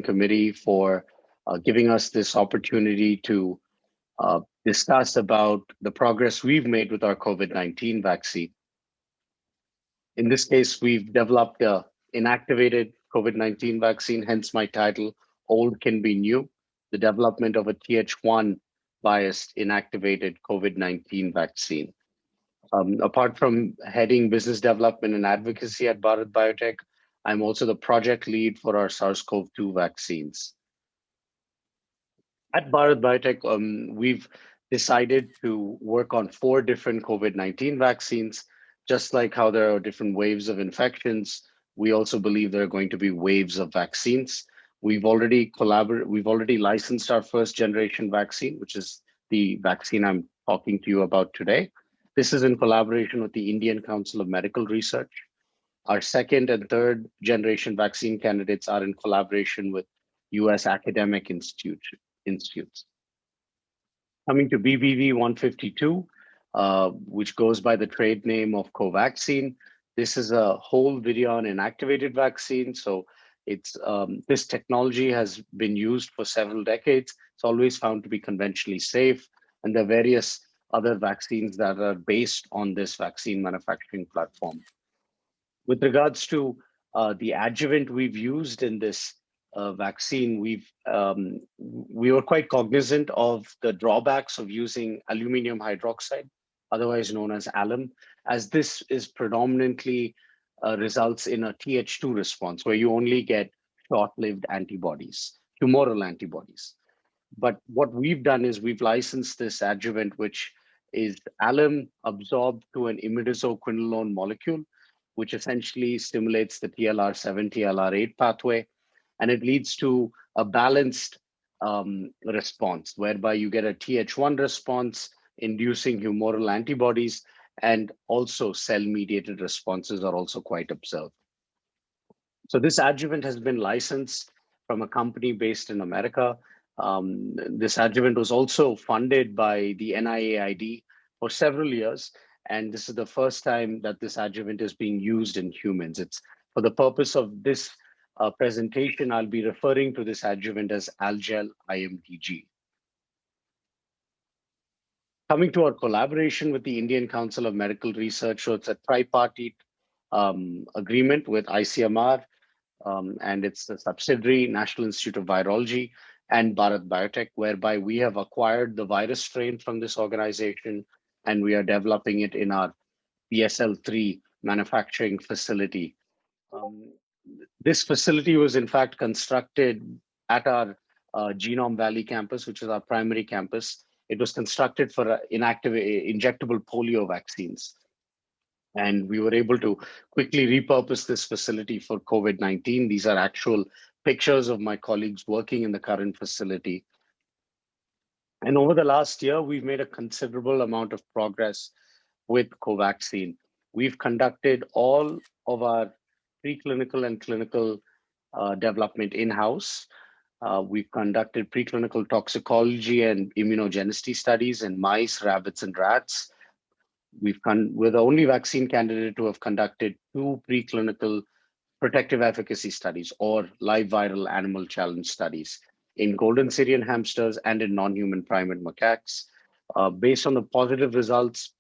Committee for giving us this opportunity to discuss about the progress we've made with our COVID-19 vaccine. In this case, we've developed an inactivated COVID-19 vaccine, hence my title, Old Can Be New, the development of a Th1 biased inactivated COVID-19 vaccine. Apart from heading business development and advocacy at Bharat Biotech, I'm also the project lead for our SARS-CoV-2 vaccines. At Bharat Biotech, we've decided to work on 4 different COVID-19 vaccines. Just like how there are different waves of infections, we also believe there are going to be waves of vaccines. We've already licensed our first generation vaccine, which is the vaccine I'm talking to you about today. This is in collaboration with the Indian Council of Medical Research. Our second and third generation vaccine candidates are in collaboration with US academic institutes. Coming to BBV-152, which goes by the trade name of Covaxin. This is a whole virion inactivated vaccine. So this technology has been used for several decades. It's always found to be conventionally safe. And there are various other vaccines that are based on this vaccine manufacturing platform. With regards to the adjuvant we've used in this vaccine, we were quite cognizant of the drawbacks of using aluminum hydroxide, otherwise known as alum, as this is predominantly results in a Th2 response, where you only get short-lived antibodies, humoral antibodies. But what we've done is we've licensed this adjuvant, which is alum absorbed to an imidazoquinolone molecule, which essentially stimulates the TLR7, TLR8 pathway. And it leads to a balanced response, whereby you get a Th1 response, inducing humoral antibodies, and also cell-mediated responses are also quite observed. So this adjuvant has been licensed from a company based in America. This adjuvant was also funded by the NIAID for several years. And this is the first time that this adjuvant is being used in humans. It's for the purpose of this presentation, I'll be referring to this adjuvant as Algel IMDG. Coming to our collaboration with the Indian Council of Medical Research, so it's a tripartite agreement with ICMR, and it's a subsidiary, National Institute of Virology, and Bharat Biotech, whereby we have acquired the virus strain from this organization, and we are developing it in our BSL-3 manufacturing facility. This facility was in fact constructed at our Genome Valley campus, which is our primary campus. It was constructed for injectable polio vaccines. And we were able to quickly repurpose this facility for COVID-19. These are actual pictures of my colleagues working in the current facility. And over the last year, we've made a considerable amount of progress with Covaxin. We've conducted all of our preclinical and clinical development in-house. We've conducted preclinical toxicology and immunogenicity studies in mice, rabbits, and rats. We're the only vaccine candidate to have conducted 2 preclinical protective efficacy studies, or live viral animal challenge studies, in golden Syrian hamsters and in non-human primate macaques. Based on the positive results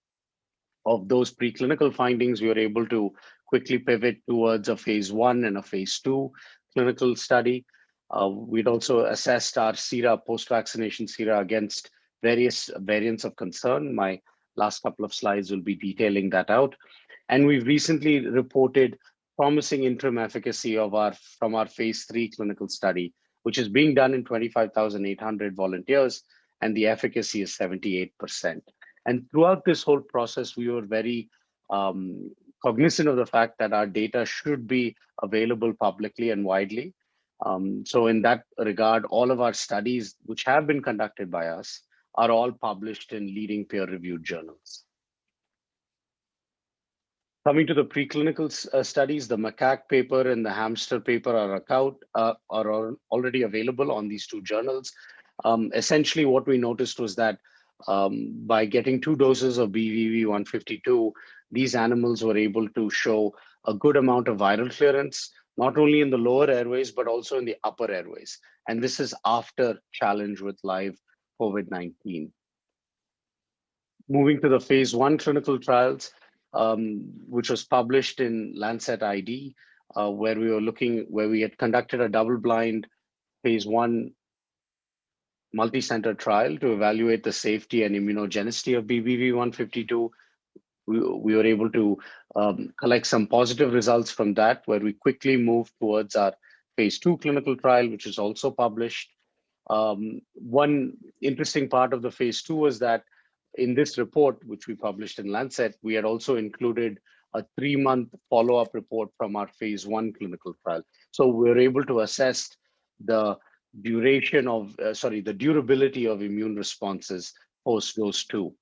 of those preclinical findings, we were able to quickly pivot towards a phase 1 and a phase 2 clinical study. We'd also assessed our sera, post-vaccination sera, against various variants of concern. My last couple of slides will be detailing that out. And we've recently reported promising interim efficacy from our phase 3 clinical study, which is being done in 25,800 volunteers, and the efficacy is 78%. And throughout this whole process, we were very cognizant of the fact that our data should be available publicly and widely. So in that regard, all of our studies, which have been conducted by us, are all published in leading peer-reviewed journals. Coming to the preclinical studies, the macaque paper and the hamster paper are already available on these 2 journals. Essentially, what we noticed was that by getting 2 doses of BVV-152, these animals were able to show a good amount of viral clearance, not only in the lower airways, but also in the upper airways. And this is after challenge with live COVID-19. Moving to the phase one clinical trials, which was published in Lancet ID, where we had conducted a double-blind phase one multi-center trial to evaluate the safety and immunogenicity of BBV 152. We were able to collect some positive results from that, where we quickly moved towards our phase two clinical trial, which is also published. One interesting part of the phase two was that in this report, which we published in Lancet, we had also included a 3-month follow-up report from our phase one clinical trial. So we were able to assess the the durability of immune responses post dose two.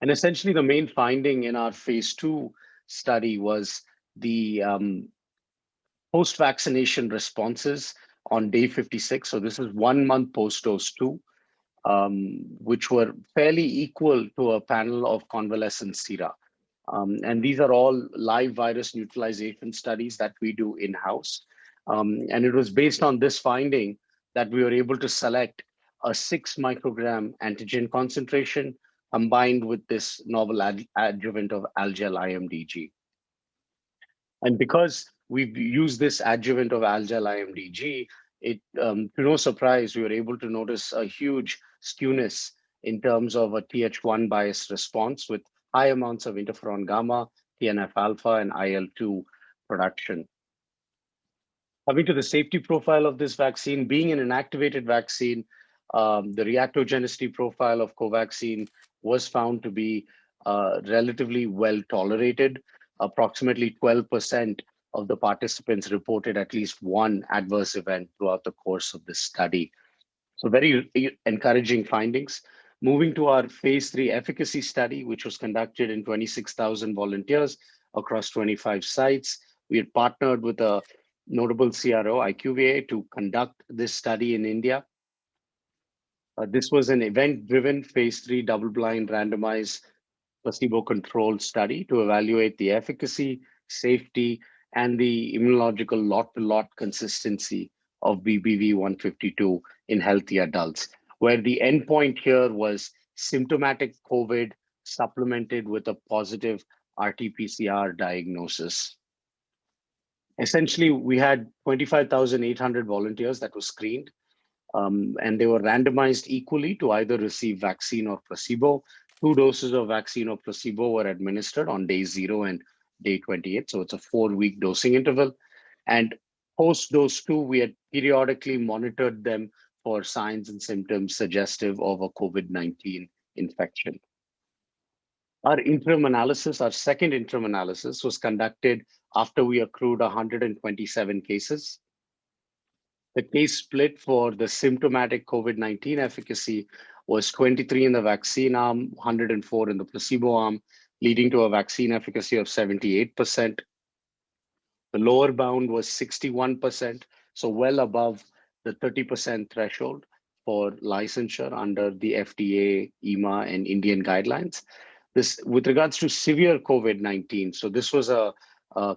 And essentially, the main finding in our phase two study was the post-vaccination responses on day 56. So this is 1 month post-dose two, which were fairly equal to a panel of convalescent sera. And these are all live virus neutralization studies that we do in-house. And it was based on this finding that we were able to select a 6 microgram antigen concentration combined with this novel adjuvant of Algel IMDG. And because we've used this adjuvant of Algel IMDG, to no surprise, we were able to notice a huge skewness in terms of a Th1 bias response with high amounts of interferon gamma, TNF alpha, and IL-2 production. Coming to the safety profile of this vaccine, being an inactivated vaccine, the reactogenicity profile of Covaxin was found to be relatively well tolerated. Approximately 12% of the participants reported at least one adverse event throughout the course of this study. So very encouraging findings. Moving to our phase 3 efficacy study, which was conducted in 26,000 volunteers across 25 sites. We had partnered with a notable CRO, IQVIA, to conduct this study in India. This was an event-driven phase 3 double-blind randomized placebo-controlled study to evaluate the efficacy, safety, and the immunological lot-to-lot consistency of BBV 152 in healthy adults, where the endpoint here was symptomatic COVID supplemented with a positive RT-PCR diagnosis. Essentially, we had 25,800 volunteers that were screened, and they were randomized equally to either receive vaccine or placebo. 2 doses of vaccine or placebo were administered on day 0 and day 28. So it's a 4-week dosing interval. And post dose 2, we had periodically monitored them for signs and symptoms suggestive of a COVID-19 infection. Our interim analysis, our second interim analysis, was conducted after we accrued 127 cases. The case split for the symptomatic COVID-19 efficacy was 23 in the vaccine arm, 104 in the placebo arm, leading to a vaccine efficacy of 78%. The lower bound was 61%, so well above the 30% threshold for licensure under the FDA, EMA, and Indian guidelines. This, with regards to severe COVID-19, so this was a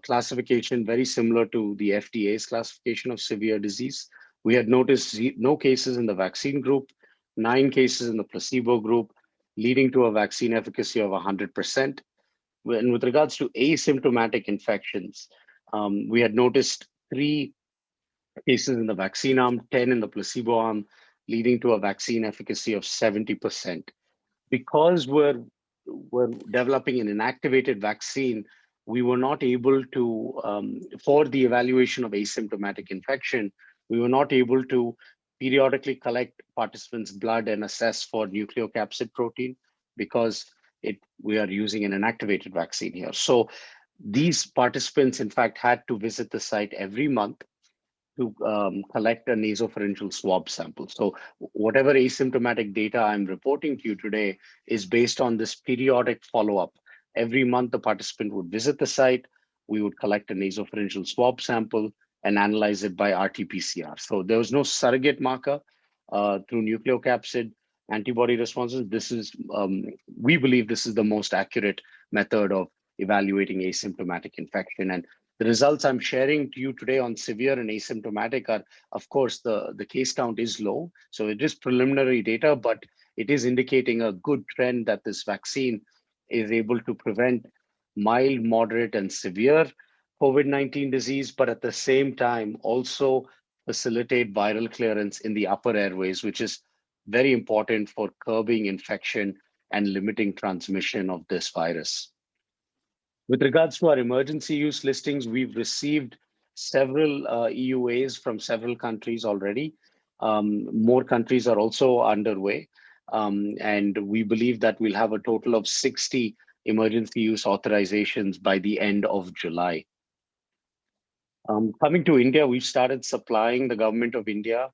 classification very similar to the FDA's classification of severe disease. We had noticed no cases in the vaccine group, 9 cases in the placebo group, leading to a vaccine efficacy of 100%. And with regards to asymptomatic infections, we had noticed 3 cases in the vaccine arm, 10 in the placebo arm, leading to a vaccine efficacy of 70%. Because we're developing an inactivated vaccine, we were not able to, for the evaluation of asymptomatic infection, we were not able to periodically collect participants' blood and assess for nucleocapsid protein because we are using an inactivated vaccine here. So these participants, in fact, had to visit the site every month to collect a nasopharyngeal swab sample. So whatever asymptomatic data I'm reporting to you today is based on this periodic follow-up. Every month, the participant would visit the site, we would collect a nasopharyngeal swab sample and analyze it by RT-PCR. So there was no surrogate marker through nucleocapsid antibody responses. This is, we believe this is the most accurate method of evaluating asymptomatic infection. And The results I'm sharing to you today on severe and asymptomatic are, of course, the case count is low. So it is preliminary data, but it is indicating a good trend that this vaccine is able to prevent mild, moderate, and severe COVID-19 disease, but at the same time also facilitate viral clearance in the upper airways, which is very important for curbing infection and limiting transmission of this virus. With regards to our emergency use listings, we've received several EUAs from several countries already. More countries are also underway. And we believe that we'll have a total of 60 emergency use authorizations by the end of July. Coming to India, we've started supplying the government of India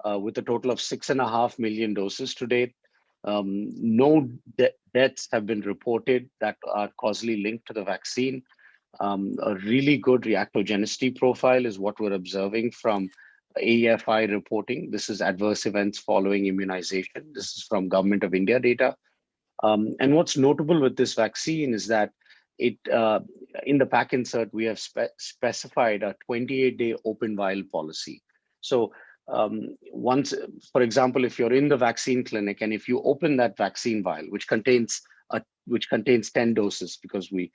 with a total of 6.5 million doses to date. No deaths have been reported that are causally linked to the vaccine. A really good reactogenicity profile is what we're observing from AEFI reporting. This is adverse events following immunization. This is from Government of India data. And what's notable with this vaccine is that it in the pack insert, we have specified a 28-day open vial policy. So once, for example, if you're in the vaccine clinic and if you open that vaccine vial, which contains 10 doses, because we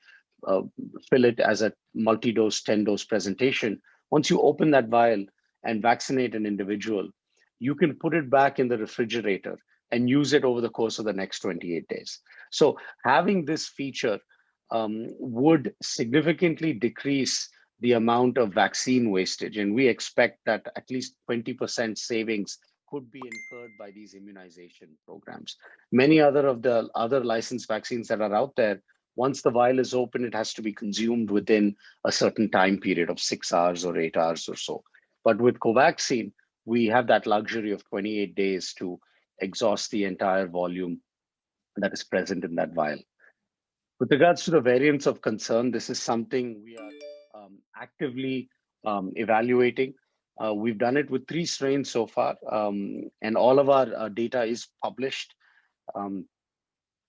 fill it as a multi-dose 10-dose presentation, once you open that vial and vaccinate an individual, you can put it back in the refrigerator and use it over the course of the next 28 days. So having this feature would significantly decrease the amount of vaccine wastage. And we expect that at least 20% savings could be incurred by these immunization programs. Many other of the other licensed vaccines that are out there, once the vial is open, it has to be consumed within a certain time period of 6 hours or 8 hours or so. But with Covaxin, we have that luxury of 28 days to exhaust the entire volume that is present in that vial. With regards to the variants of concern, this is something we are actively evaluating. We've done it with 3 strains so far, and all of our data is published.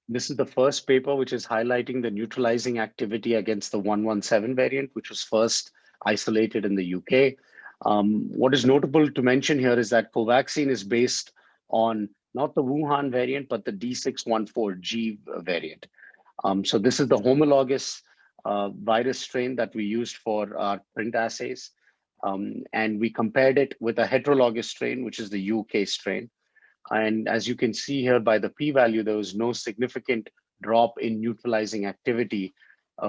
This is the first paper which is highlighting the neutralizing activity against the 117 variant, which was first isolated in the UK. What is notable to mention here is that Covaxin is based on not the Wuhan variant, but the D614G variant. So this is the homologous virus strain that we used for our print assays. And we compared it with a heterologous strain, which is the UK strain. And as you can see here by the p-value, there was no significant drop in neutralizing activity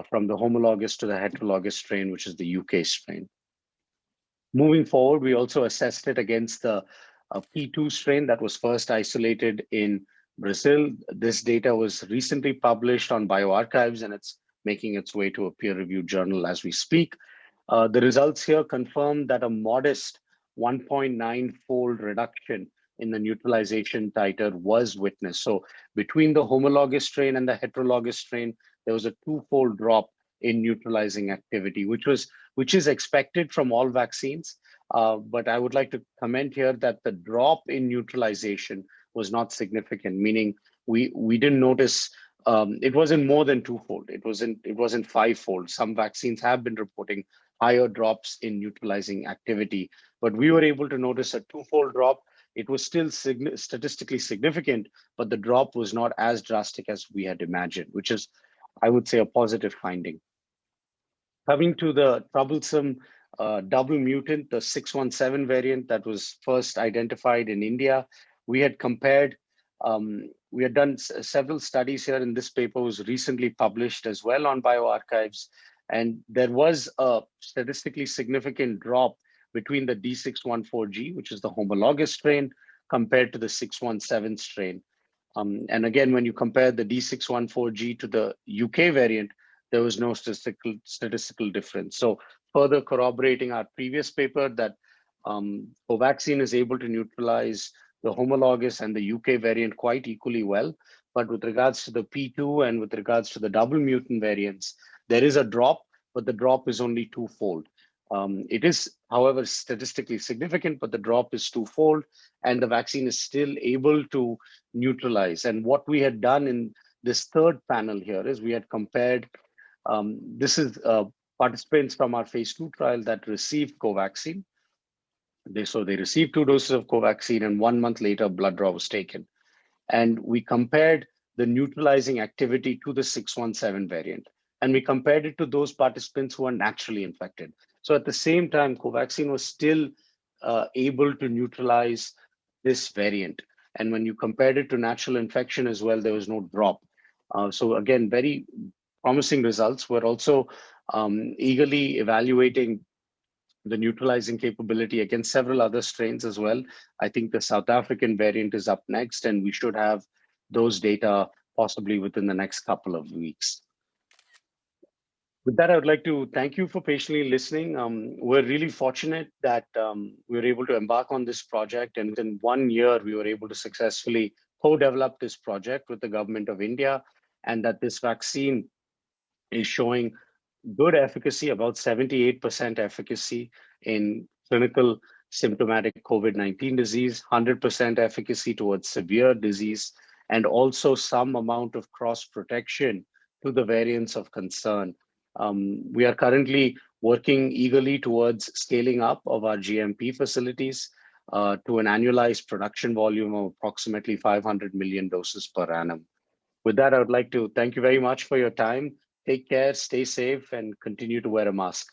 from the homologous to the heterologous strain, which is the UK strain. Moving forward, we also assessed it against the P2 strain that was first isolated in Brazil. This data was recently published on bioRxiv, and it's making its way to a peer-reviewed journal as we speak. The results here confirm that a modest 1.9-fold reduction in the neutralization titer was witnessed. So between the homologous strain and the heterologous strain, there was a 2-fold drop in neutralizing activity, which is expected from all vaccines. But I would like to comment here that the drop in neutralization was not significant, meaning we didn't notice. It wasn't more than 2-fold. It wasn't 5-fold. Some vaccines have been reporting higher drops in neutralizing activity, but we were able to notice a 2-fold drop. It was still statistically significant, but the drop was not as drastic as we had imagined, which is, I would say, a positive finding. Coming to the troublesome double mutant, the 617 variant that was first identified in India, we had compared, we had done several studies here, and this paper was recently published as well on bioRxiv, and there was a statistically significant drop between the D614G, which is the homologous strain, compared to the 617 strain. And again, when you compare the D614G to the UK variant, there was no statistical difference. So further corroborating our previous paper that Covaxin is able to neutralize the homologous and the UK variant quite equally well. But with regards to the P2 and with regards to the double mutant variants, there is a drop, but the drop is only 2-fold. It is, however, statistically significant, but the drop is 2-fold, and the vaccine is still able to neutralize. And what we had done in this third panel here is we had compared, this is participants from our phase 2 trial that received Covaxin. They received 2 doses of Covaxin, and 1 month later, blood draw was taken. And we compared the neutralizing activity to the 617 variant. And we compared it to those participants who are naturally infected. So at the same time, Covaxin was still able to neutralize this variant. And when you compared it to natural infection as well, there was no drop. So again, very promising results. We're also eagerly evaluating the neutralizing capability against several other strains as well. I think the South African variant is up next, and we should have those data possibly within the next couple of weeks. With that, I would like to thank you for patiently listening. We're really fortunate that we were able to embark on this project, and within 1 year, we were able to successfully co-develop this project with the government of India, and that this vaccine is showing good efficacy, about 78% efficacy in clinical symptomatic COVID-19 disease, 100% efficacy towards severe disease, and also some amount of cross protection to the variants of concern. We are currently working eagerly towards scaling up of our GMP facilities to an annualized production volume of approximately 500 million doses per annum. With that, I would like to thank you very much for your time. Take care, stay safe, and continue to wear a mask.